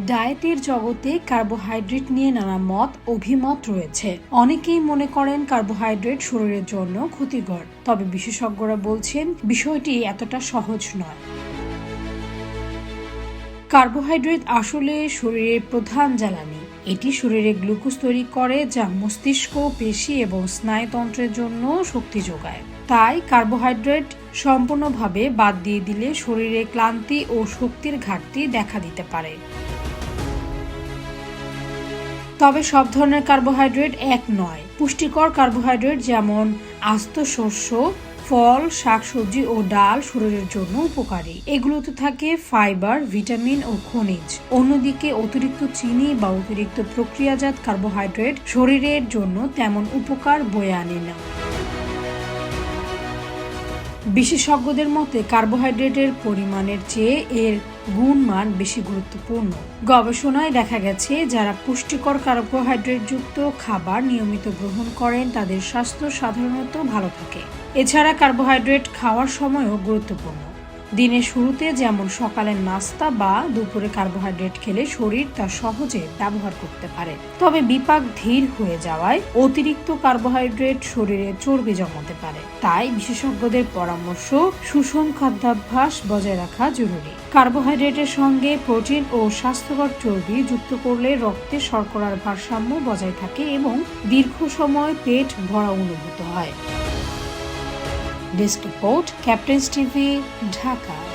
ডায়েটের জগতে কার্বোহাইড্রেট নিয়ে নানা মত অভিমত রয়েছে। অনেকেই মনে করেন কার্বোহাইড্রেট শরীরের জন্য ক্ষতিকর, তবে বিশেষজ্ঞরা বলছেন বিষয়টি এতটা সহজ নয়। কার্বোহাইড্রেট আসলে শরীরের প্রধান জ্বালানি। এটি শরীরে গ্লুকোজ তৈরি করে, যা মস্তিষ্ক, পেশি এবং স্নায়ুতন্ত্রের জন্য শক্তি যোগায়। তাই কার্বোহাইড্রেট সম্পূর্ণভাবে বাদ দিয়ে দিলে শরীরে ক্লান্তি ও শক্তির ঘাটতি দেখা দিতে পারে। তবে সব ধরনের কার্বোহাইড্রেট এক নয়। পুষ্টিকর কার্বোহাইড্রেট যেমন আস্ত শস্য, ফল, শাকসবজি ও ডাল শরীরের জন্য উপকারী। এগুলোতে থাকে ফাইবার, ভিটামিন ও খনিজ। অন্যদিকে অতিরিক্ত চিনি বা অতিরিক্ত প্রক্রিয়াজাত কার্বোহাইড্রেট শরীরের জন্য তেমন উপকার বয়ে আনে না। বিশেষজ্ঞদের মতে কার্বোহাইড্রেটের পরিমাণের চেয়ে এর গুণমান বেশি গুরুত্বপূর্ণ। গবেষণায় দেখা গেছে, যারা পুষ্টিকর কার্বোহাইড্রেট যুক্ত খাবার নিয়মিত গ্রহণ করেন তাদের স্বাস্থ্য সাধারণত ভালো থাকে। এছাড়া কার্বোহাইড্রেট খাওয়ার সময়ও গুরুত্বপূর্ণ। দিনের শুরুতে যেমন সকালের নাস্তা বা দুপুরে কার্বোহাইড্রেট খেলে শরীর তা সহজে ব্যবহার করতে পারে। তবে বিপাক ধীর হয়ে যাওয়ায় অতিরিক্ত কার্বোহাইড্রেট শরীরে চর্বি জমাতে পারে। তাই বিশেষজ্ঞদের পরামর্শ, সুষম খাদ্যাভ্যাস বজায় রাখা জরুরি। কার্বোহাইড্রেটের সঙ্গে প্রোটিন ও স্বাস্থ্যকর চর্বি যুক্ত করলে রক্তে শর্করার ভারসাম্য বজায় থাকে এবং দীর্ঘ সময় পেট ভরা অনুভূত হয়। Desk report, captain's TV, Dhaka.